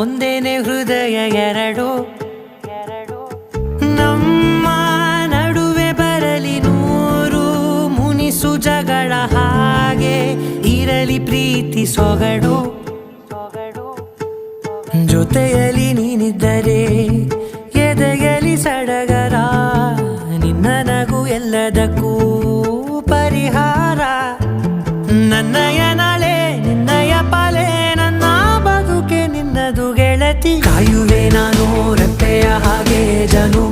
ಒಂದೇನೆ ಹೃದಯ ಎರಡು ನಮ್ಮ ನಡುವೆ ಬರಲಿ ನೂರು ಮುನಿಸು ಜಗಳ ಹಾಗೆ ಇರಲಿ ಪ್ರೀತಿ ಸೊಗಡು ಜೊತೆಯಲ್ಲಿ ನೀನಿದ್ದರೆ ಎದೆಯಲಿ ಸಡಗರ ನಿನ್ನ ನಗು ಎಲ್ಲದಕ್ಕೂ ಪರಿಹಾರ ನನ್ನಯ ನಾಳೆ ನಿನ್ನಯ ಪಾಲೆ ನನ್ನ ಬದುಕೆ ನಿನ್ನದು ಗೆಳತಿ ಕಾಯುವೆ ನಾನು ರೆಪ್ಪೆಯ ಹಾಗೆ ಜನು